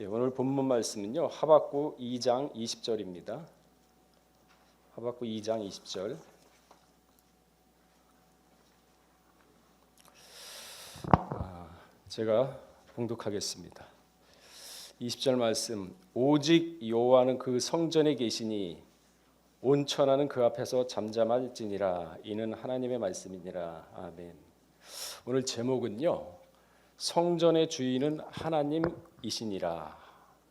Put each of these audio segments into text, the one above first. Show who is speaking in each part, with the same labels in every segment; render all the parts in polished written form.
Speaker 1: 오늘 본문 말씀은요. 하박국 2장 20절입니다. 하박국 2장 20절. 제가 봉독하겠습니다. 20절 말씀. 오직 여호와는 그 성전에 계시니 온 천하는 그 앞에서 잠잠할지니라. 이는 하나님의 말씀이니라. 아멘. 오늘 제목은요. 성전의 주인은 하나님이시니라.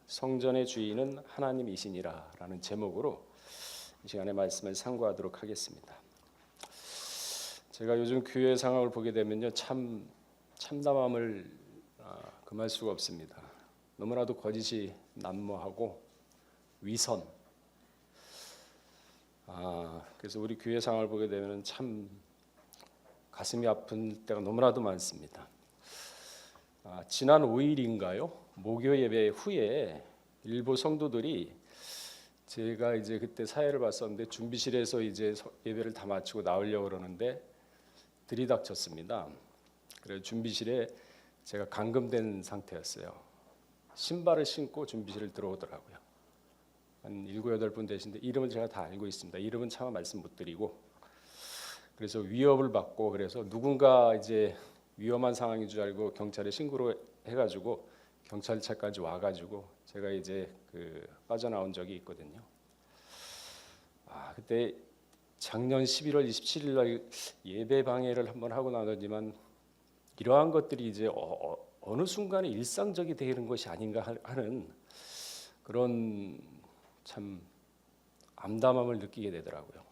Speaker 1: 성전의 주인은 하나님이시니라 라는 제목으로 이 시간에 말씀을 상고하도록 하겠습니다. 제가 요즘 교회 상황을 보게 되면요. 참담함을 금할 수가 없습니다. 너무나도 거짓이 난무하고 위선. 그래서 우리 교회 상황을 보게 되면 참 가슴이 아픈 때가 너무나도 많습니다. 지난 5일인가요? 목요 예배 후에 일부 성도들이 제가 이제 그때 사회를 봤었는데 준비실에서 이제 예배를 다 마치고 나오려고 그러는데 들이닥쳤습니다. 그래서 준비실에 제가 감금된 상태였어요. 신발을 신고 준비실을 들어오더라고요. 한 7, 8분 되신데 이름은 제가 다 알고 있습니다. 이름은 차마 말씀 못 드리고 그래서 위협을 받고 그래서 누군가 이제 위험한 상황인 줄 알고 경찰에 신고를 해가지고 경찰차까지 와가지고 제가 이제 빠져나온 적이 있거든요. 그때 작년 11월 27일 날 예배 방해를 한번 하고 나더니만 이러한 것들이 이제 어느 순간에 일상적이 되는 것이 아닌가 하는 그런 참 암담함을 느끼게 되더라고요.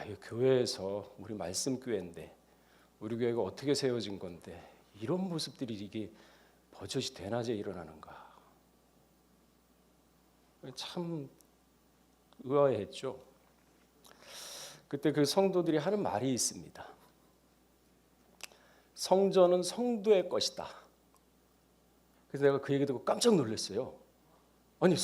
Speaker 1: 이 교회에서 우리 말씀 교회인데 우리 교회가 어떻게 세워진 건데 이런 모습들이 이게 버젓이 대낮에 일어나는가. 참 의아했죠. 그때 그 성도들이 하는 말이 있습니다. 성전은 성도의 것이다. 그래서 내가 그 얘기 듣고 깜짝 놀랐어요. 아니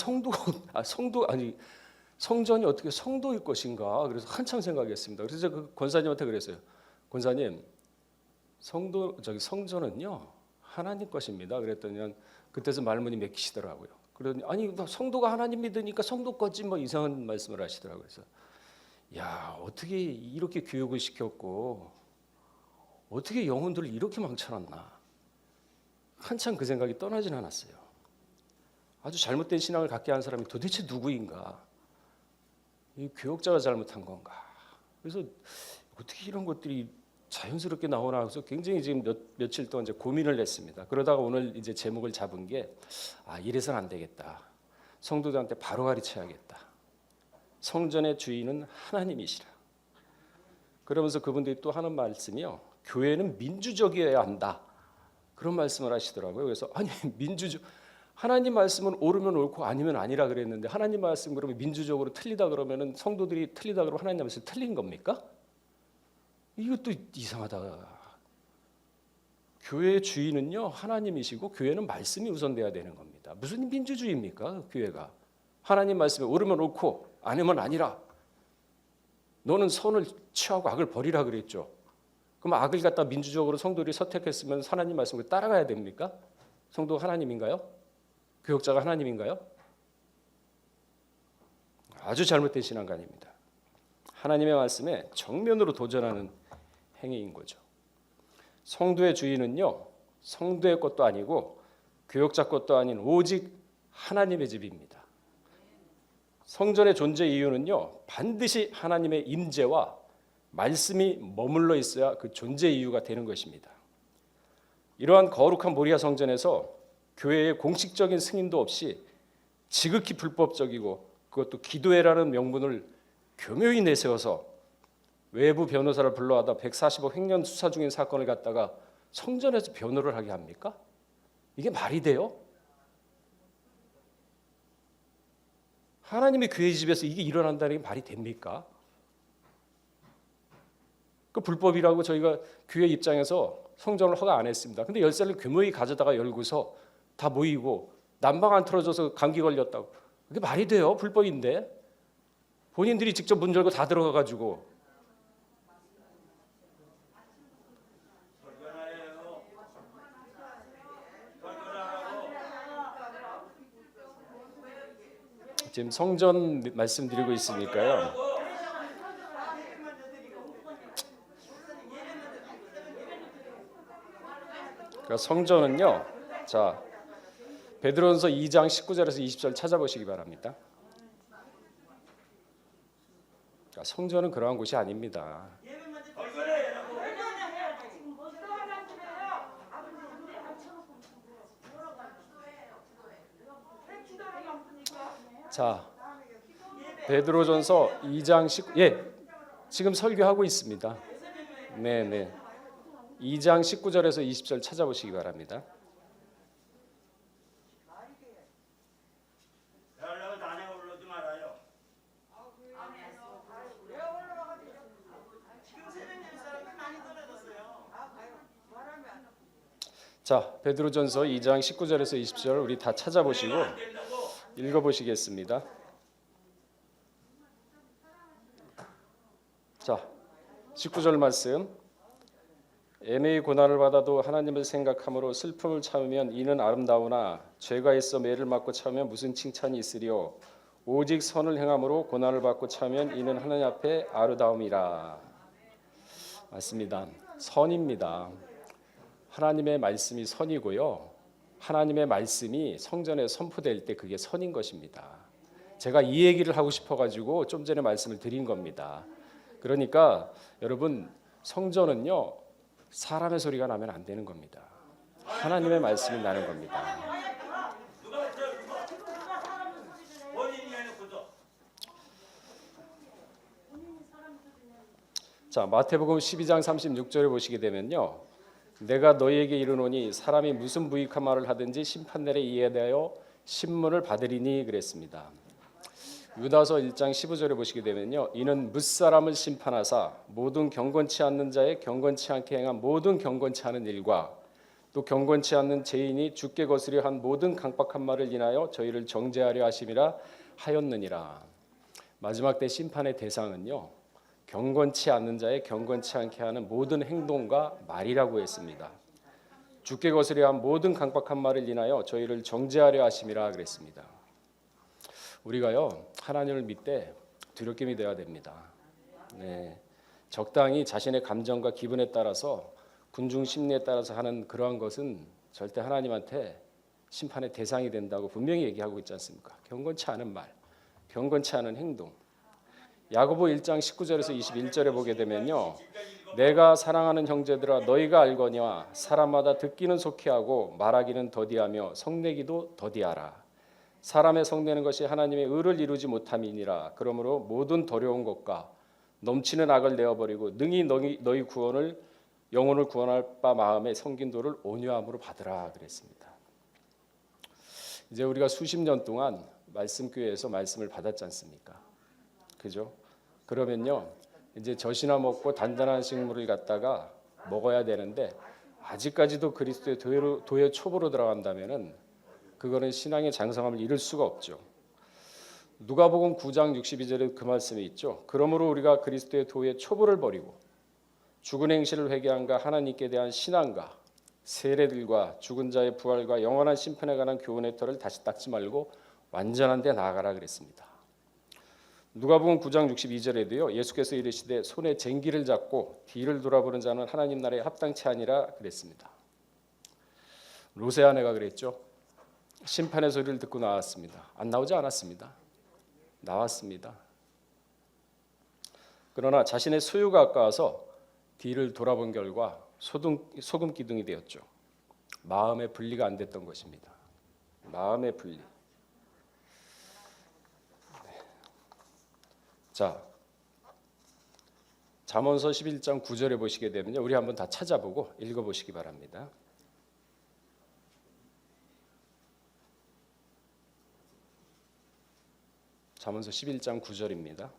Speaker 1: 성전이 어떻게 성도일 것인가. 그래서 한참 생각했습니다. 그래서 그 권사님한테 그랬어요. 권사님, 성전은요 하나님 것입니다. 그랬더니 그때서 말문이 맥히시더라고요. 그러더니 아니 성도가 하나님 믿으니까 성도 거지 뭐 이상한 말씀을 하시더라고요. 그래서 어떻게 이렇게 교육을 시켰고 어떻게 영혼들을 이렇게 망쳐놨나. 한참 그 생각이 떠나진 않았어요. 아주 잘못된 신앙을 갖게 한 사람이 도대체 누구인가. 이 교육자가 잘못한 건가. 그래서 어떻게 이런 것들이 자연스럽게 나오나 해서 굉장히 지금 며칠 동안 이제 고민을 했습니다. 그러다가 오늘 이제 제목을 잡은 게 이래서는 안 되겠다. 성도들한테 바로 가르쳐야겠다. 성전의 주인은 하나님이시라. 그러면서 그분들이 또 하는 말씀이요. 교회는 민주적이어야 한다. 그런 말씀을 하시더라고요. 그래서 하나님 말씀은 옳으면 옳고 아니면 아니라 그랬는데 하나님 말씀 그러면 민주적으로 틀리다 그러면은 성도들이 틀리다 그러면 하나님 말씀 틀린 겁니까? 이것도 이상하다. 교회의 주인은요 하나님이시고 교회는 말씀이 우선돼야 되는 겁니다. 무슨 민주주의입니까? 교회가 하나님 말씀에 옳으면 옳고 아니면 아니라. 너는 선을 취하고 악을 버리라 그랬죠. 그럼 악을 갖다 민주적으로 성도들이 선택했으면 하나님 말씀을 따라가야 됩니까? 성도가 하나님인가요? 교역자가 하나님인가요? 아주 잘못된 신앙관입니다. 하나님의 말씀에 정면으로 도전하는 행위인 거죠. 성도의 주인은요 성도의 것도 아니고 교역자 것도 아닌 오직 하나님의 집입니다. 성전의 존재 이유는요 반드시 하나님의 임재와 말씀이 머물러 있어야 그 존재 이유가 되는 것입니다. 이러한 거룩한 모리아 성전에서 교회의 공식적인 승인도 없이 지극히 불법적이고 그것도 기도회라는 명분을 교묘히 내세워서 외부 변호사를 불러와다 140억 횡령 수사 중인 사건을 갖다가 성전에서 변호를 하게 합니까? 이게 말이 돼요? 하나님의 교회 집에서 이게 일어난다는 게 말이 됩니까? 그 불법이라고 저희가 교회 입장에서 성전을 허가 안 했습니다. 근데 열쇠를 교묘히 가져다가 열고서 다 모이고 난방 안 틀어져서 감기 걸렸다고. 그게 말이 돼요? 불법인데. 본인들이 직접 문 열고 다 들어가가지고. 지금 성전 말씀드리고 있으니까요. 그러니까 성전은요. 자, 베드로전서 2장 19절에서 20절 찾아보시기 바랍니다. 그러니까 성전은 그러한 곳이 아닙니다. 자, 베드로전서 2장 19 지금 설교하고 있습니다. 네. 2장 19절에서 20절 찾아보시기 바랍니다. 자, 베드로전서 2장 19절에서 20절 우리 다 찾아보시고 읽어보시겠습니다. 자, 19절 말씀. 애매히 고난을 받아도 하나님을 생각함으로 슬픔을 참으면 이는 아름다우나 죄가 있어 매를 맞고 참으면 무슨 칭찬이 있으리요. 오직 선을 행함으로 고난을 받고 참으면 이는 하나님 앞에 아름다움이라. 맞습니다. 선입니다. 하나님의 말씀이 선이고요. 하나님의 말씀이 성전에 선포될 때 그게 선인 것입니다. 제가 이 얘기를 하고 싶어가지고 좀 전에 말씀을 드린 겁니다. 그러니까 여러분 성전은요 사람의 소리가 나면 안 되는 겁니다. 하나님의 말씀이 나는 겁니다. 자, 마태복음 12장 36절에 보시게 되면요. 내가 너희에게 이르노니 사람이 무슨 무익한 말을 하든지 심판날에 이에 대하여 신문을 받으리니 그랬습니다. 유다서 1장 15절에 보시게 되면요. 이는 뭇사람을 심판하사 모든 경건치 않는 자의 경건치 않게 행한 모든 경건치 않은 일과 또 경건치 않는 죄인이 주께 거스려 한 모든 강박한 말을 인하여 저희를 정죄하려 하심이라 하였느니라. 마지막 때 심판의 대상은요. 경건치 않는 자의 경건치 않게 하는 모든 행동과 말이라고 했습니다. 주께 거스려 한 모든 강박한 말을 인하여 저희를 정죄하려 하심이라 그랬습니다. 우리가요 하나님을 믿되 두렵게 되어야 됩니다. 네, 적당히 자신의 감정과 기분에 따라서 군중 심리에 따라서 하는 그러한 것은 절대 하나님한테 심판의 대상이 된다고 분명히 얘기하고 있지 않습니까? 경건치 않은 말, 경건치 않은 행동. 야고보 1장 19절에서 21절에 보게 되면요. 내가 사랑하는 형제들아 너희가 알거니와 사람마다 듣기는 속히 하고 말하기는 더디하며 성내기도 더디하라. 사람의 성내는 것이 하나님의 의를 이루지 못함이니라. 그러므로 모든 더러운 것과 넘치는 악을 내어버리고 능히 너희 구원을 영혼을 구원할 바 마음의 성긴도를 온유함으로 받으라 그랬습니다. 이제 우리가 수십 년 동안 말씀교회에서 말씀을 받았지 않습니까? 그죠? 그러면요 이제 젖이나 먹고 단단한 식물을 갖다가 먹어야 되는데 아직까지도 그리스도의 도의 초보로 들어간다면은 그거는 신앙의 장성함을 이룰 수가 없죠. 누가복음 9장 62절에 그 말씀이 있죠. 그러므로 우리가 그리스도의 도의 초보를 버리고 죽은 행실을 회개함과 하나님께 대한 신앙과 세례들과 죽은 자의 부활과 영원한 심판에 관한 교훈의 털을 다시 닦지 말고 완전한 데 나아가라 그랬습니다. 누가복음 9장 62절에도요. 예수께서 이르시되 손에 쟁기를 잡고 뒤를 돌아보는 자는 하나님 나라에 합당치 아니라 그랬습니다. 로세 아내가 그랬죠. 심판의 소리를 듣고 나왔습니다. 안 나오지 않았습니다. 나왔습니다. 그러나 자신의 소유가 아까워서 뒤를 돌아본 결과 소금 기둥이 되었죠. 마음의 분리가 안 됐던 것입니다. 마음의 분리. 자, 잠언서 11장 9절에 보시게 되면요. 우리 한번 다 찾아보고 읽어보시기 바랍니다. 잠언서 11장 9절입니다.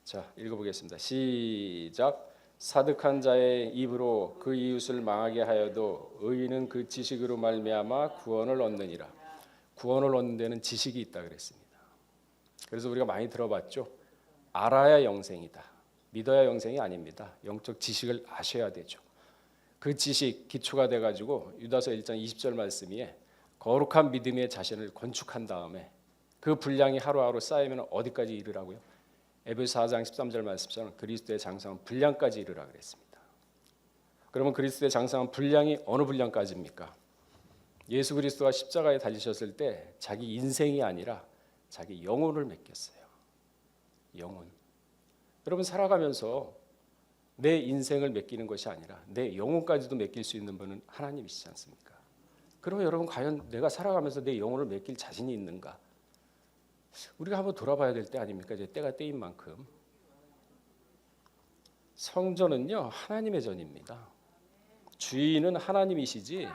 Speaker 1: 자, 읽어보겠습니다. 시작. 사득한 자의 입으로 그 이웃을 망하게 하여도 의인은 그 지식으로 말미암아 구원을 얻느니라. 구원을 얻는 데는 지식이 있다 그랬습니다. 그래서 우리가 많이 들어봤죠. 알아야 영생이다. 믿어야 영생이 아닙니다. 영적 지식을 아셔야 되죠. 그 지식 기초가 돼가지고 유다서 1장 20절 말씀에 거룩한 믿음의 자신을 건축한 다음에 그 분량이 하루하루 쌓이면 어디까지 이르라고요? 에베소 4장 13절 말씀처럼 그리스도의 장성한 분량까지 이르라 그랬습니다. 그러면 그리스도의 장성한 분량이 어느 분량까지입니까? 예수 그리스도가 십자가에 달리셨을 때 자기 인생이 아니라 자기 영혼을 맡겼어요. 영혼. 여러분 살아가면서 내 인생을 맡기는 것이 아니라 내 영혼까지도 맡길 수 있는 분은 하나님이시지 않습니까? 그러면 여러분 과연 내가 살아가면서 내 영혼을 맡길 자신이 있는가? 우리가 한번 돌아봐야 될 때 아닙니까? 이제 때가 때인 만큼. 성전은요 하나님의 전입니다. 주인은 하나님이시지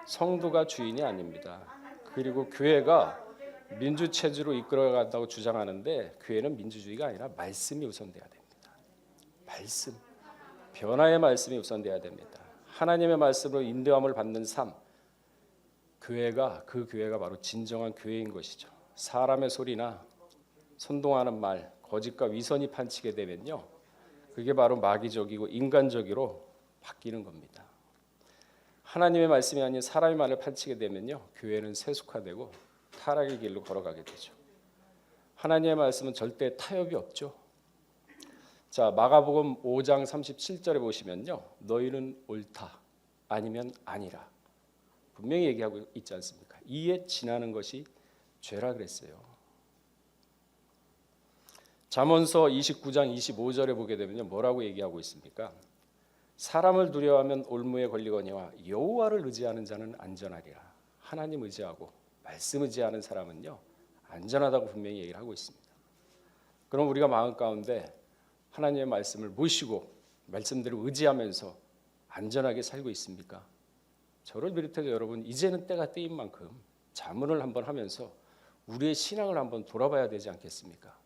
Speaker 1: 성도가 주인이 아닙니다. 그리고 교회가 민주체제로 이끌어간다고 주장하는데 교회는 민주주의가 아니라 말씀이 우선돼야 됩니다. 말씀, 변화의 말씀이 우선돼야 됩니다. 하나님의 말씀으로 인도함을 받는 삶, 그 교회가 바로 진정한 교회인 것이죠. 사람의 소리나 선동하는 말, 거짓과 위선이 판치게 되면요, 그게 바로 마귀적이고 인간적으로 바뀌는 겁니다. 하나님의 말씀이 아닌 사람의 말을 판치게 되면요, 교회는 세속화되고 타락의 길로 걸어가게 되죠. 하나님의 말씀은 절대 타협이 없죠. 자, 마가복음 5장 37절에 보시면요, 너희는 옳다 아니면 아니라 분명히 얘기하고 있지 않습니까? 이에 지나는 것이 죄라 그랬어요. 잠언서 29장 25절에 보게 되면요, 뭐라고 얘기하고 있습니까? 사람을 두려워하면 올무에 걸리거니와 여호와를 의지하는 자는 안전하리라. 하나님 의지하고 말씀 의지하는 사람은요 안전하다고 분명히 얘기를 하고 있습니다. 그럼 우리가 마음 가운데 하나님의 말씀을 모시고 말씀대로 의지하면서 안전하게 살고 있습니까? 저를 비롯해서 여러분 이제는 때가 때인 만큼 자문을 한번 하면서 우리의 신앙을 한번 돌아봐야 되지 않겠습니까?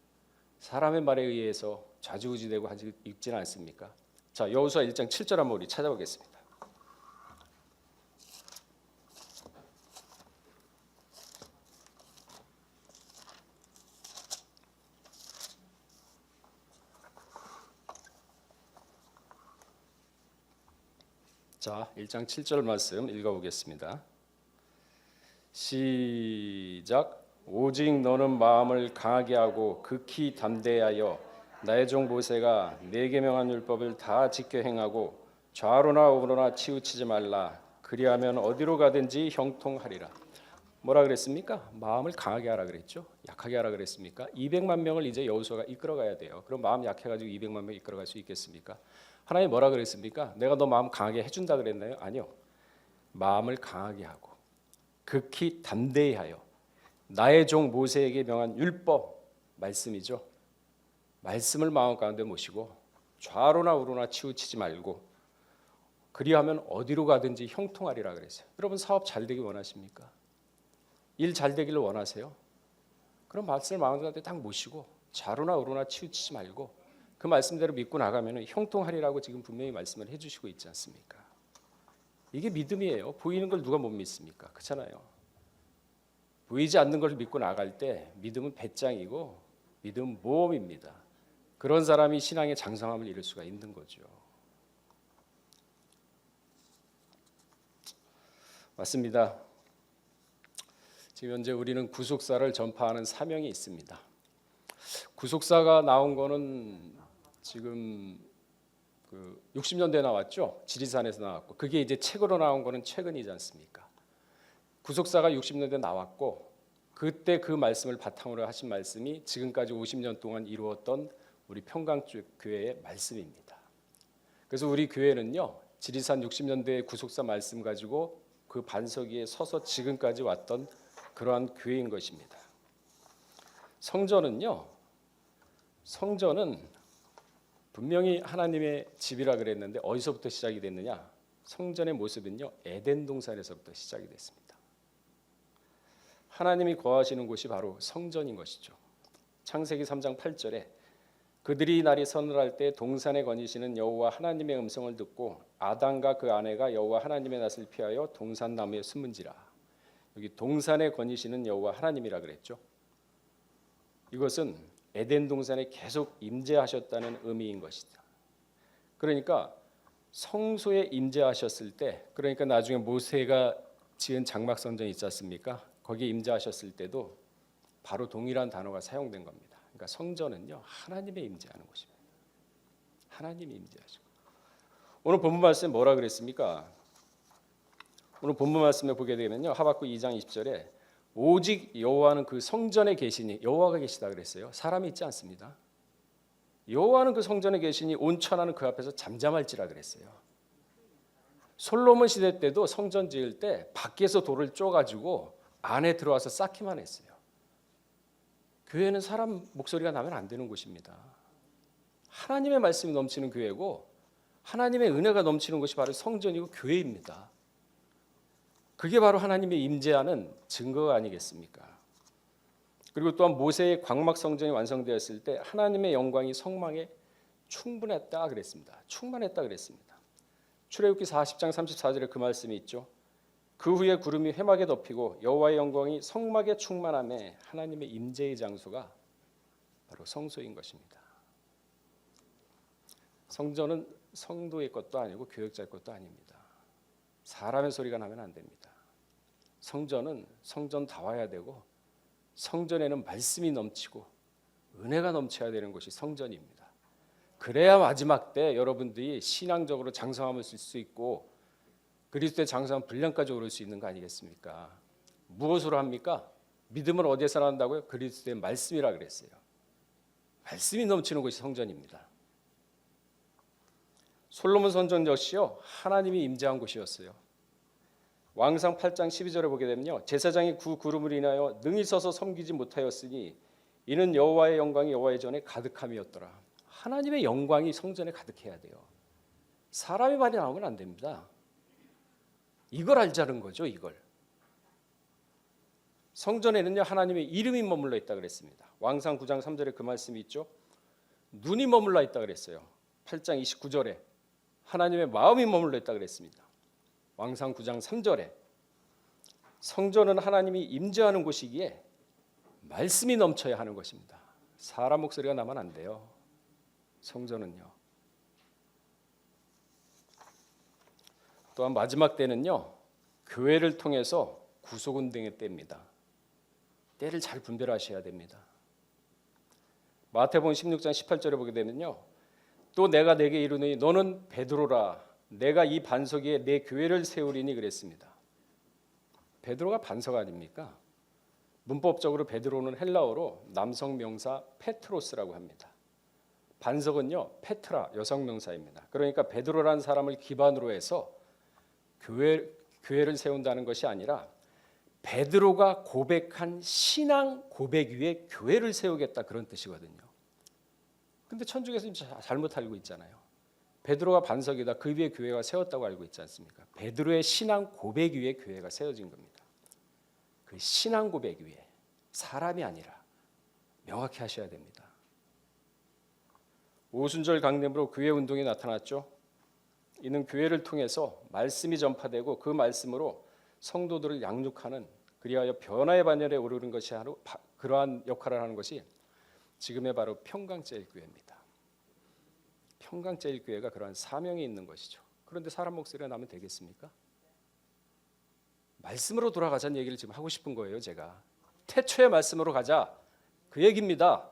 Speaker 1: 사람의 말에 의해서 좌지우지되고 하지 있지는 않습니까? 자, 여호수아 1장 7절 한번 우리 찾아보겠습니다. 자, 1장 7절 말씀 읽어보겠습니다. 시작. 오직 너는 마음을 강하게 하고 극히 담대하여 나의 종 모세가 네 계명한 율법을 다 지켜 행하고 좌로나 우로나 치우치지 말라. 그리하면 어디로 가든지 형통하리라. 뭐라 그랬습니까? 마음을 강하게 하라 그랬죠. 약하게 하라 그랬습니까? 200만 명을 이제 여호수아가 이끌어가야 돼요. 그럼 마음 약해가지고 200만 명 이끌어갈 수 있겠습니까? 하나님 뭐라 그랬습니까? 내가 너 마음 강하게 해준다 그랬나요? 아니요. 마음을 강하게 하고 극히 담대히 하여 나의 종 모세에게 명한 율법 말씀이죠. 말씀을 마음 가운데 모시고 좌로나 우로나 치우치지 말고 그리하면 어디로 가든지 형통하리라 그랬어요. 여러분 사업 잘 되기 원하십니까? 일 잘 되기를 원하세요? 그럼 말씀을 마음 가운데 딱 모시고 좌로나 우로나 치우치지 말고 그 말씀대로 믿고 나가면 형통하리라고 지금 분명히 말씀을 해주시고 있지 않습니까? 이게 믿음이에요. 보이는 걸 누가 못 믿습니까? 그렇잖아요. 보이지 않는 걸 믿고 나갈 때 믿음은 배짱이고 믿음은 모험입니다. 그런 사람이 신앙의 장성함을 이룰 수가 있는 거죠. 맞습니다. 지금 현재 우리는 구속사를 전파하는 사명이 있습니다. 구속사가 나온 거는 지금 60년대에 나왔죠. 지리산에서 나왔고 그게 이제 책으로 나온 거는 최근이지 않습니까? 구속사가 60년대 나왔고 그때 그 말씀을 바탕으로 하신 말씀이 지금까지 50년 동안 이루었던 우리 평강쪽 교회의 말씀입니다. 그래서 우리 교회는요 지리산 60년대의 구속사 말씀 가지고 그 반석 위에 서서 지금까지 왔던 그러한 교회인 것입니다. 성전은 분명히 하나님의 집이라 그랬는데 어디서부터 시작이 됐느냐? 성전의 모습은요 에덴 동산에서부터 시작이 됐습니다. 하나님이 거하시는 곳이 바로 성전인 것이죠. 창세기 3장 8절에 그들이 날이 서늘할 때 동산에 거니시는 여호와 하나님의 음성을 듣고 아담과 그 아내가 여호와 하나님의 낯을 피하여 동산 나무에 숨은지라. 여기 동산에 거니시는 여호와 하나님이라 그랬죠. 이것은 에덴 동산에 계속 임재하셨다는 의미인 것이다. 그러니까 성소에 임재하셨을 때, 그러니까 나중에 모세가 지은 장막 성전 있지 않습니까? 거기에 임재하셨을 때도 바로 동일한 단어가 사용된 겁니다. 그러니까 성전은요 하나님의 임재하는 곳입니다. 하나님이 임재하시고. 오늘 본문 말씀에 뭐라 그랬습니까? 오늘 본문 말씀에 보게 되면요 하박국 2장 20절에 오직 여호와는 그 성전에 계시니, 여호와가 계시다 그랬어요. 사람이 있지 않습니다. 여호와는 그 성전에 계시니 온 천하는 그 앞에서 잠잠할지라 그랬어요. 솔로몬 시대 때도 성전 지을 때 밖에서 돌을 쪼가지고 안에 들어와서 쌓기만 했어요. 교회는 사람 목소리가 나면 안 되는 곳입니다. 하나님의 말씀이 넘치는 교회고 하나님의 은혜가 넘치는 곳이 바로 성전이고 교회입니다. 그게 바로 하나님의 임재하는 증거가 아니겠습니까? 그리고 또한 모세의 광막 성전이 완성되었을 때 하나님의 영광이 성막에 충분했다 그랬습니다. 충만했다 그랬습니다. 출애굽기 40장 34절에 그 말씀이 있죠. 그 후에 구름이 회막에 덮이고 여호와의 영광이 성막에 충만함에 하나님의 임재의 장소가 바로 성소인 것입니다. 성전은 성도의 것도 아니고 교역자의 것도 아닙니다. 사람의 소리가 나면 안 됩니다. 성전은 성전다워야 되고 성전에는 말씀이 넘치고 은혜가 넘쳐야 되는 것이 성전입니다. 그래야 마지막 때 여러분들이 신앙적으로 장성함을 쓸 수 있고 그리스도의 장성한 분량까지 오를 수 있는 거 아니겠습니까? 무엇으로 합니까? 믿음을 어디에서 한다고요? 그리스도의 말씀이라 그랬어요. 말씀이 넘치는 곳이 성전입니다. 솔로몬 성전 역시요 하나님이 임재한 곳이었어요. 왕상 8장 12절에 보게 되면요 제사장이 그 구름을 인하여 능히 서서 섬기지 못하였으니 이는 여호와의 영광이 여호와의 전에 가득함이었더라. 하나님의 영광이 성전에 가득해야 돼요. 사람의 말이 나오면 안 됩니다. 이걸 알자는 거죠. 이걸. 성전에는요 하나님의 이름이 머물러 있다 그랬습니다. 왕상 9장 3절에 그 말씀이 있죠. 눈이 머물러 있다 그랬어요. 8장 29절에 하나님의 마음이 머물러 있다 그랬습니다. 왕상 9장 3절에 성전은 하나님이 임재하는 곳이기에 말씀이 넘쳐야 하는 것입니다. 사람 목소리가 나면 안 돼요. 성전은요. 또한 마지막 때는요 교회를 통해서 구속운동의 때입니다. 때를 잘 분별하셔야 됩니다. 마태복음 16장 18절에 보게 되면요 또 내가 내게 이르노니 너는 베드로라 내가 이 반석 위에 내 교회를 세우리니 그랬습니다. 베드로가 반석 아닙니까? 문법적으로 베드로는 헬라어로 남성 명사 페트로스라고 합니다. 반석은요 페트라 여성 명사입니다. 그러니까 베드로라는 사람을 기반으로 해서 교회를 세운다는 것이 아니라 베드로가 고백한 신앙 고백 위에 교회를 세우겠다 그런 뜻이거든요. 근데 천주교에서 잘못 알고 있잖아요. 베드로가 반석이다. 그 위에 교회가 세웠다고 알고 있지 않습니까? 베드로의 신앙 고백 위에 교회가 세워진 겁니다. 그 신앙 고백 위에 사람이 아니라 명확히 하셔야 됩니다. 오순절 강림으로 교회 운동이 나타났죠. 이는 교회를 통해서 말씀이 전파되고 그 말씀으로 성도들을 양육하는 그리하여 변화의 반열에 오르는 것이 그러한 역할을 하는 것이 지금의 바로 평강제일교회입니다. 평강제일교회가 그러한 사명이 있는 것이죠. 그런데 사람 목소리가 나면 되겠습니까? 말씀으로 돌아가자는 얘기를 지금 하고 싶은 거예요. 제가 태초의 말씀으로 가자 그 얘기입니다.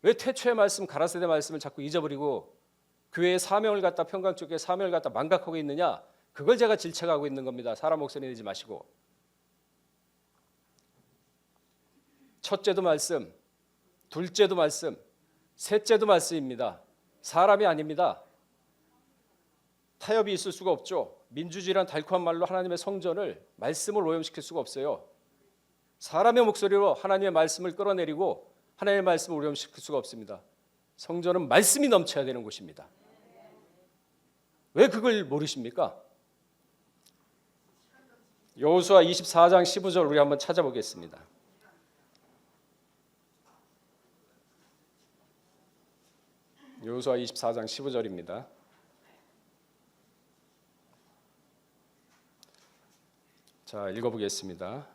Speaker 1: 왜 태초의 말씀 가라사대 말씀을 자꾸 잊어버리고 교회의 사명을 갖다 평강 쪽에 사명을 갖다 망각하고 있느냐? 그걸 제가 질책하고 있는 겁니다. 사람 목소리 내지 마시고. 첫째도 말씀, 둘째도 말씀, 셋째도 말씀입니다. 사람이 아닙니다. 타협이 있을 수가 없죠. 민주주의란 달콤한 말로 하나님의 성전을 말씀을 오염시킬 수가 없어요. 사람의 목소리로 하나님의 말씀을 끌어내리고 하나님의 말씀을 오염시킬 수가 없습니다. 성전은 말씀이 넘쳐야 되는 곳입니다. 왜 그걸 모르십니까? 여호수아 24장 15절 우리 한번 찾아보겠습니다. 여호수아 24장 15절입니다. 자, 읽어보겠습니다.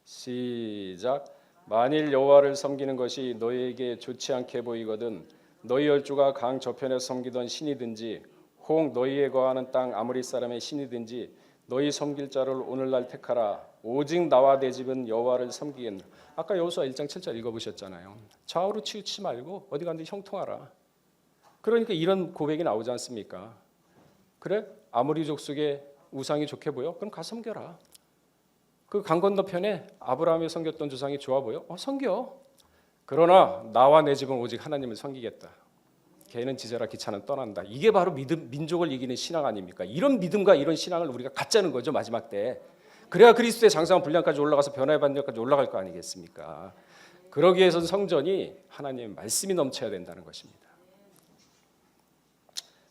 Speaker 1: 시작. 만일 여호와를 섬기는 것이 너희에게 좋지 않게 보이거든 너희 열조가 강 저편에 섬기던 신이든지 혹 너희에 거하는 땅 아모리 사람의 신이든지 너희 섬길 자를 오늘날 택하라. 오직 나와 내 집은 여호와를 섬기겠노라. 아까 여호수아 1장 7절 읽어보셨잖아요. 좌우로 치우치지 말고 어디 가는데 형통하라. 그러니까 이런 고백이 나오지 않습니까? 그래? 아모리 족속의 우상이 좋게 보여? 그럼 가 섬겨라. 그 강 건너편에 아브라함이 섬겼던 조상이 좋아 보여? 섬겨. 그러나 나와 내 집은 오직 하나님을 섬기겠다. 개는 지져라 기차는 떠난다. 이게 바로 민족을 이기는 신앙 아닙니까? 이런 믿음과 이런 신앙을 우리가 갖자는 거죠, 마지막 때. 그래야 그리스도의 장성한 분량까지 올라가서 변화의 반열까지 올라갈 거 아니겠습니까? 그러기 위해서는 성전이 하나님의 말씀이 넘쳐야 된다는 것입니다.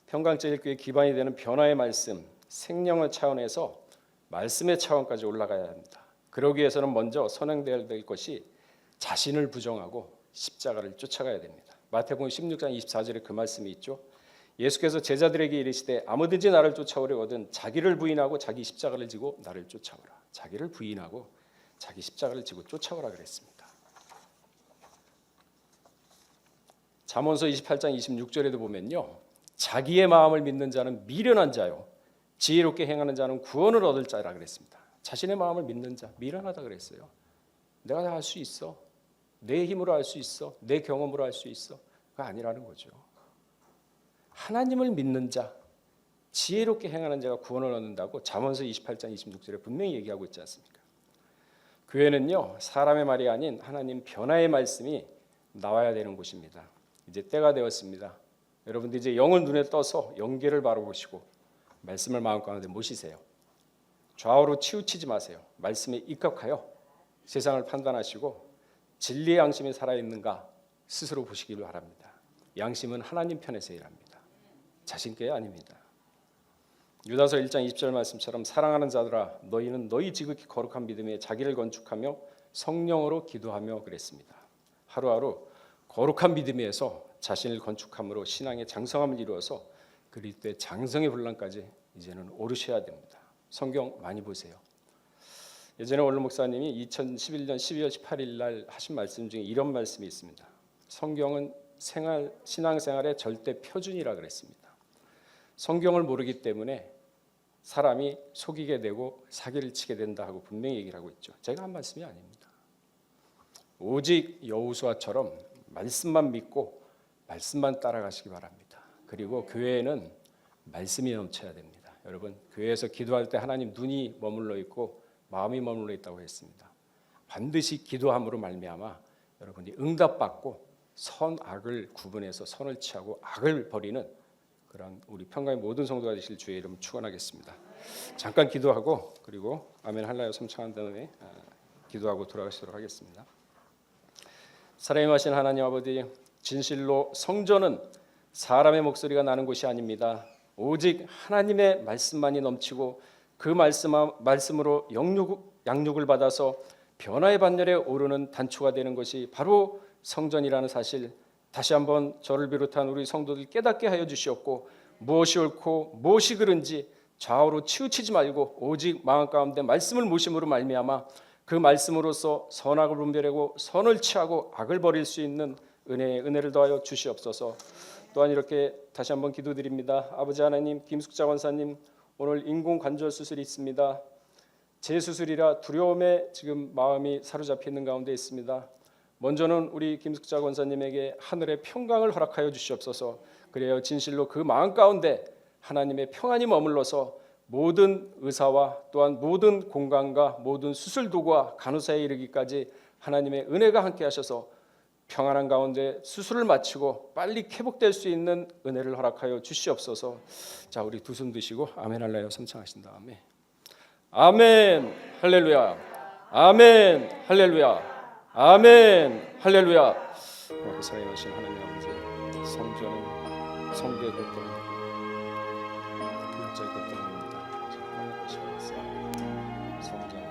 Speaker 1: 평강제일교회 기반이 되는 변화의 말씀, 생명의 차원에서 말씀의 차원까지 올라가야 합니다. 그러기 위해서는 먼저 선행되어야 될 것이 자신을 부정하고 십자가를 쫓아가야 됩니다. 마태복음 16장 24절에 그 말씀이 있죠. 예수께서 제자들에게 이르시되 아무든지 나를 쫓아오려거든 자기를 부인하고 자기 십자가를 지고 나를 쫓아오라. 자기를 부인하고 자기 십자가를 지고 쫓아오라 그랬습니다. 잠언서 28장 26절에도 보면요. 자기의 마음을 믿는 자는 미련한 자요. 지혜롭게 행하는 자는 구원을 얻을 자라 그랬습니다. 자신의 마음을 믿는 자, 미련하다 그랬어요. 내가 다 할 수 있어. 내 힘으로 할 수 있어. 내 경험으로 할 수 있어. 그거 아니라는 거죠. 하나님을 믿는 자, 지혜롭게 행하는 자가 구원을 얻는다고 잠언서 28장 26절에 분명히 얘기하고 있지 않습니까? 교회는요. 사람의 말이 아닌 하나님 변화의 말씀이 나와야 되는 곳입니다. 이제 때가 되었습니다. 여러분들 이제 영을 눈에 떠서 영계를 바라보시고 말씀을 마음가운데 모시세요. 좌우로 치우치지 마세요. 말씀에 입각하여 세상을 판단하시고 진리의 양심이 살아있는가 스스로 보시기를 바랍니다. 양심은 하나님 편에서 일합니다. 자신께 아닙니다. 유다서 1장 20절 말씀처럼 사랑하는 자들아 너희는 너희 지극히 거룩한 믿음에 자기를 건축하며 성령으로 기도하며 그랬습니다. 하루하루 거룩한 믿음에서 자신을 건축함으로 신앙의 장성함을 이루어서 그리스도의 장성의 분량까지 이제는 오르셔야 됩니다. 성경 많이 보세요. 예전에 원로 목사님이 2011년 12월 18일 날 하신 말씀 중에 이런 말씀이 있습니다. 성경은 신앙생활의 절대 표준이라 그랬습니다. 성경을 모르기 때문에 사람이 속이게 되고 사기를 치게 된다 하고 분명히 얘기를 하고 있죠. 제가 한 말씀이 아닙니다. 오직 여호수아처럼 말씀만 믿고 말씀만 따라가시기 바랍니다. 그리고 교회에는 말씀이 넘쳐야 됩니다. 여러분 교회에서 기도할 때 하나님 눈이 머물러 있고 마음이 머물러 있다고 했습니다. 반드시 기도함으로 말미암아 여러분이 응답받고 선악을 구분해서 선을 취하고 악을 버리는 그런 우리 평강의 모든 성도가 되실 주의 이름 축원하겠습니다. 잠깐 기도하고 그리고 아멘 할라요 섬창한 다음에 기도하고 돌아가시도록 하겠습니다. 사랑하신 하나님 아버지, 진실로 성전은 사람의 목소리가 나는 곳이 아닙니다. 오직 하나님의 말씀만이 넘치고 그 말씀으로 양육을 받아서 변화의 반열에 오르는 단초가 되는 것이 바로 성전이라는 사실 다시 한번 저를 비롯한 우리 성도들 깨닫게 하여 주시옵고 무엇이 옳고 무엇이 그른지 좌우로 치우치지 말고 오직 마음 가운데 말씀을 모심으로 말미암아 그 말씀으로써 선악을 분별하고 선을 취하고 악을 버릴 수 있는 은혜를 더하여 주시옵소서. 또한 이렇게 다시 한번 기도드립니다. 아버지 하나님, 김숙자 권사님 오늘 인공관절 수술이 있습니다. 재수술이라 두려움에 지금 마음이 사로잡혀 있는 가운데 있습니다. 먼저는 우리 김숙자 권사님에게 하늘의 평강을 허락하여 주시옵소서. 그래야 진실로 그 마음 가운데 하나님의 평안이 머물러서 모든 의사와 또한 모든 공간과 모든 수술 도구와 간호사에 이르기까지 하나님의 은혜가 함께 하셔서 평안한 가운데 수술을 마치고 빨리 회복될 수 있는 은혜를 허락하여 주시옵소서. 자, 우리 두 손 드시고 아멘 할렐루야 선창하신 다음에 아멘 할렐루야 아멘 할렐루야 아멘 할렐루야. 사랑하신 하나님 아버지, 성전은 성도의 것도 교육자의 것도 아닙니다. 하나님 것이 성전